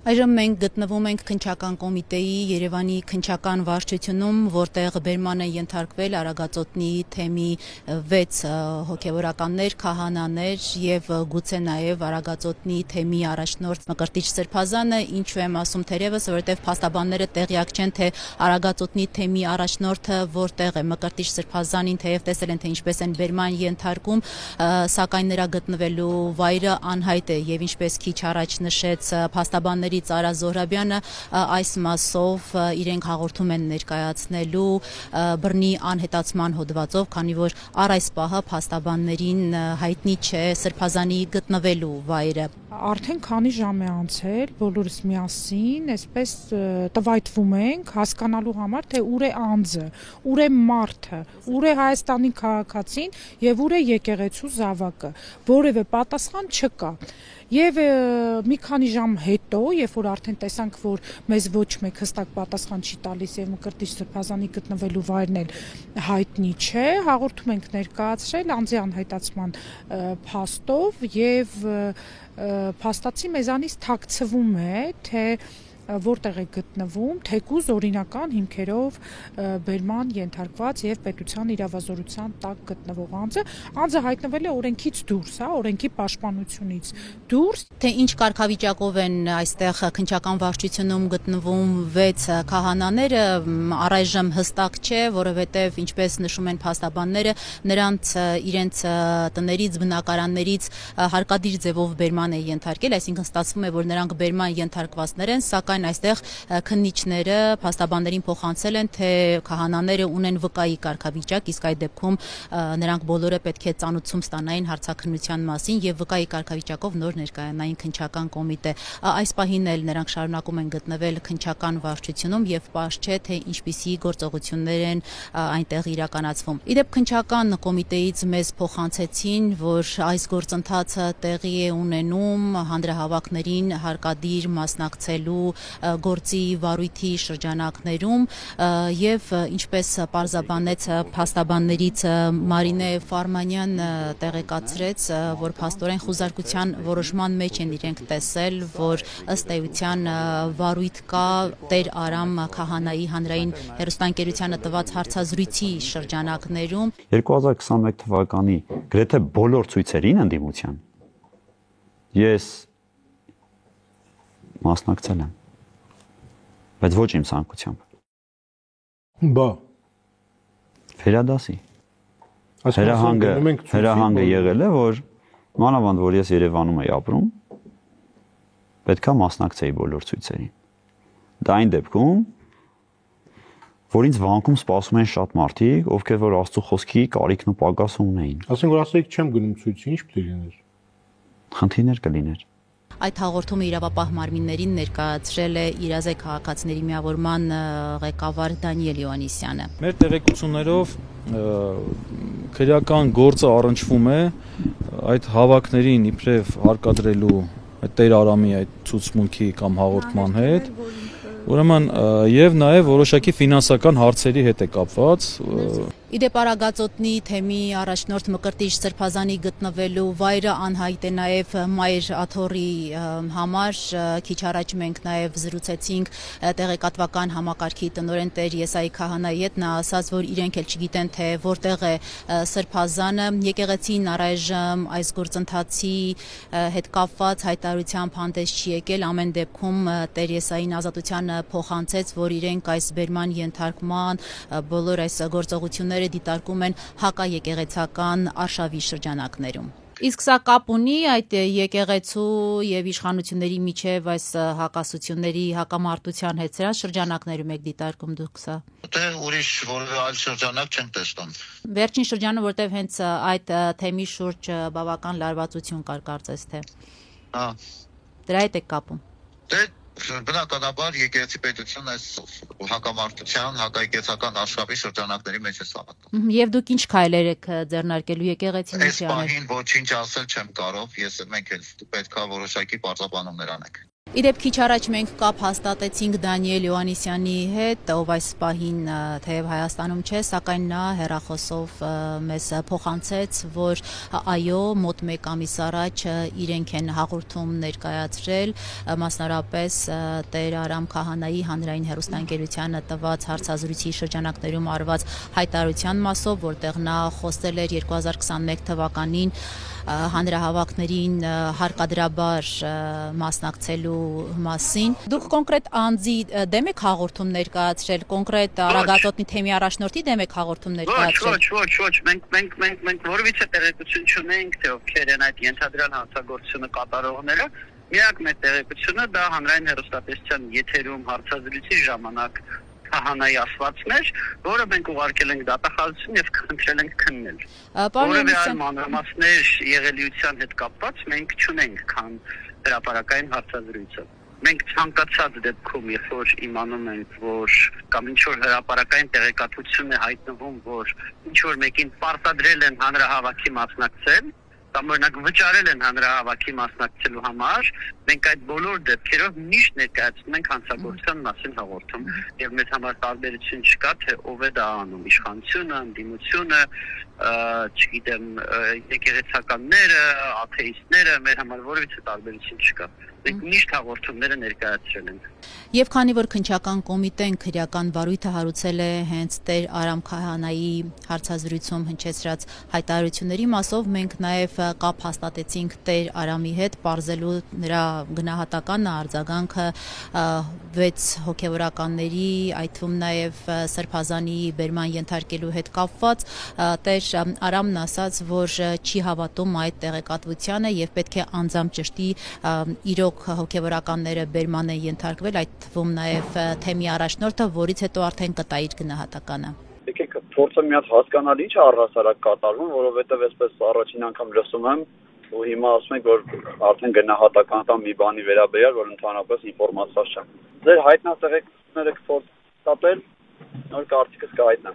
Այժմ մենք գտնվում ենք քննչական կոմիտեի Երևանի քննչական վարչությունում, որտեղ բերման են ենթարկվել Արագածոտնի թեմի 6 հոգևորականներ, քահանաներ եւ գուցե նաեւ Արագածոտնի թեմի առաջնորդ Մկրտիչ Սրբազանը, ինչու եմ ասում թերևս, որովհետեւ փաստաբանները տեղյակ չեն, թե Արագածոտնի թեմի առաջնորդը որտեղ է, Մկրտիչ Սրբազանին թեև տեսել են, թե ինչպես են բերման ենթարկում, սակայն նրա գտնվելու վայրը անհայտ է եւ ինչպես քիչ առաջ նշեց փաստաբանները Արա Զոհրաբյանը այս մասով իրենք հաղորդում են ներկայացնելու բռնի անհետացման հոդվածով, քանի որ առ այս պահը փաստաբաններին հայտնի չէ Սրբազանի գտնվելու վայրը։ Արդեն քանի ժամ է անցել, բոլորս միասին այսպես տվայտվում ենք հասկանալու համար, թե ուր է անձը, ուր է մարդը, ուր է Հայաստանի քաղաքացին եւ ուր է եկեղեցու զավակը, որևէ պատասխան չկա։ Եվ մի քանի ժամ հետո, երբ որ արդեն տեսանք, որ մեզ ոչ մեկ հստակ պատասխան չի տալիս եւ Մկրտիչ Սրբազանի գտնվելու վայրն էլ հայտնի չէ, հաղորդում ենք ներկայացրել անձի անհայտացման փաստով եւ փաստացի մեզանից թաքցվում է, թե որտեղ է գտնվում, թեկուզ օրինական հիմքերով բերման ենթարկված եւ պետության իրավազորության տակ գտնվող անձը հայտնվել է օրենքից դուրս, օրենքի պաշտպանությունից դուրս։ Թե ինչ կարգավիճակով են այստեղ քննչական վարչությունում գտնվում 6 քահանաները, առայժմ հստակ չէ, որովհետեւ ինչպես նշում են փաստաբանները, նրանց իրենց տներից, բնակարաններից հարկադիր ձևով բերման է ենթարկել, այսինքն ստացվում է, որ նրանք բերման ենթարկվածներ են, սակայն այստեղ քննիչները փաստաբաններին փոխանցել են, թե քահանաները ունեն վկայի կարգավիճակ, իսկ այդ դեպքում նրանք բոլորը պետք է ծանոթություն ստանային հարցաքննության մասին եւ վկայի կարգավիճակով նոր ներկայանային քննչական կոմիտե։ Այս պահին էլ նրանք շարունակում են գտնվել քննչական վարչությունում եւ պարզ չէ, թե ինչպիսի գործողություններ են այնտեղ իրականացվում։ Իդեպ քննչական կոմիտեից մեզ փոխանցեցին, որ այս գործընթացը տեղի է ունենում հանրահավաքներին հարկադիր մասնակցելու գործի վարույթի շրջանակներում եւ ինչպես պարզաբանեց փաստաբաններից Մարինե Ֆարմանյան տեղեկացրեց, որ փաստորեն խուզարկության որոշման մեջ են իրենք տեսել, որ ըստ էության վարույթ կա Տեր Արամ քահանայի հանրային հեռուստաընկերությանը տված հարցազրույցի շրջանակներում 2021 թվականի գրեթե բոլոր ցույցերին ընդդիմության ես մասնակցել եմ, բայց ոչ իմ ցանկությամբ։ Բա Ֆերադասի հրահանգը եղել է, որ մանավանդ որ ես Երևանում եի ապրում, պետքա մասնակցեի բոլոր ցույցերին։ Դա այն դեպքում, որ ինձ վանքում սպասում են շատ մարդիկ, ովքեր որ Աստծո խոսքի կարիքն ու պակասը ունեին։ Ասենք որ ասեք չեմ գնում ցույցի, ինչ պետք է լիներ։ Խնդիրներ կլիներ։ Այդ հաղորդումը իրավապահ մարմիններին ներկայացրել է Իրազե քաղաքացիների միավորման ղեկավար Դանիել Յովհաննիսյանը։ Մեր տեղեկություններով քրեական գործը առնչվում է այդ հավաքներին իբրև հարկադրելու Տեր Արամի այդ ցուցմունքի կամ հաղորդման հետ, ուրեմն եւ նաեւ որոշակի ֆինանսական հարցերի հետ է կապված։ Իդեպ Արագածոտնի թեմի առաջնորդ Մկրտիչ Սրբազանի գտնվելու վայրը անհայտ է նաև Մայր Աթոռի համար։ Քիչ առաջ մենք նաև զրուցեցինք տեղեկատվական համակարգի տնօրեն Տեր Եսայի քահանայի հետ, նա ասաց, որ իրենք էլ չգիտեն, թե որտեղ է Սրբազանը։ Եկեղեցին առայժմ այս գործընթացի հետ կապված հայտարարությամբ հանդես չի եկել, ամեն դեպքում Տեր Եսային ազատության փոխանցեց, որ իրենք այս բերման ենթարկման բոլոր այս գործողությունները դիտարկում են հակաեկեղեցական արշավի շրջանակներում։ Իսկ սա կապ ունի այդ եկեղեցու եւ իշխանությունների միջև այս հակասությունների, հակամարտության հետ, սրա շրջանակներում եք դիտարկում դուք սա։ Դե ուրիշ որևէ այլ շրջանակ չենք տեսնում։ Վերջին շրջանը, որտեղ հենց այդ թեմի շուրջ բավական լարվածություն կար, կարծես թե։ Հա։ Դրա հետ եք կապում։ Դե բնականաբար եկեղեցի պետությունն այս հակամարտության, հակաեկեղեցական արշավի շրջանակների մեջ է սահմանում։ Եվ դուք ինչ քայլեր եք ձեռնարկելու եկեղեցին Այս պահին ոչինչ ասել չեմ կարող, մենք էլ պետք է որոշակի պարզաբանումներ անենք։ Իդեպ քիչ առաջ մենք կապ հաստատեցինք Դանիել Յոհաննիսյանի հետ, ով այս պահին թեև Հայաստանում չէ, սակայն նա հեռախոսով մեզ փոխանցեց, որ այո, մոտ 1 ամիս առաջ իրենք են հաղորդում ներկայացրել, մասնարապես Տեր Արամ Քահանայի հանրային հեռուստաընկերությանը տված հարցազրույցի շրջանակներում արված հայտարարության մասով, որտեղ նա խոսել էր 2021 թվականին հանրահավաքներին հարկադրաբար մասնակցելու մասին։ Դուք կոնկրետ անձի դեմ եք հաղորդում ներկայացրել, կոնկրետ Արագածոտնի թեմի առաջնորդի դեմ եք հաղորդում ներկայացրել։ Ոչ, մենք որևիցե տեղեկություն չունենք, թե ովքեր են այդ ենթադրյալ հանցագործությունը կատարողները։ Միակ մեր տեղեկությունը դա հանրային հեռուստատեսության եթերում հարցազրույցի ժամանակ Քահանայի ասվածներ, որը մենք ուղարկել ենք դատախազություն եւ խնդրել ենք քննել։ Որևէ այլ մանրամասներ եղելիության հետ կապված մենք չունենք, քան հրապարակային հարցազրույցը։ Մենք ցանկացած դեպքում, երբ որ իմանում ենք, որ կամ ինչ որ հրապարակային տեղեկատվություն է հայտնվում, որ ինչ որ մեկին պարտադրել են հանրահավաքի մասնակցել, կամ օրինակ վճարել են հանրահավաքի մասնակցելու համար, մենք այդ բոլոր դեպքերով միշտ ներկայացնում ենք հանցագործության մասին հաղորդում եւ մեզ համար տարբերություն չկա, թե ով է դա անում, իշխանությունը, ընդդիմությունը, չգիտեմ, եկեղեցականները, աթեիստները, մեր համար որևիցե տարբերություն չկա։ Մենք միշտ հաղորդումները ներկայացրել ենք։ Եվ քանի որ քննչական կոմիտեն քրեական վարույթը հարուցել է հենց Տեր Արամ Քահանայի հարցազրույցում հնչեցրած հայտարարությունների մասով, մենք նաև կապ հաստատեցինք Տեր Արամի հետ, պարզելու նրա գնահատականը, արձագանքը 6 հոգևորականների, այդ թվում նաև Սրբազանի բերման ենթարկելու հետ կապված։ Տեր Արամն ասաց, որ չի հավատում այդ տեղեկատվությանը եւ պետք է անձամբ ճշտի իրոք հոգևորականները բերման են ենթարկվել, այդ թվում նաև թեմի առաջնորդը, որից հետո արդեն կտա իր գնահատականը։ Եկեք փորձեմ մի հատ հասկանալ ինչ է առհասարակ կատարվում, որովհետև այսպես առաջին անգամ լսում եմ ու հիմա ասում եք, որ արդեն գնահատական տամ մի բանի վերաբերյալ, որ ընդհանրապես ինֆորմացիա չեմ։ Ձեր հայտնած տեղեկությունները կփորձ տապել, նոր կարծիքս կհայտնեմ։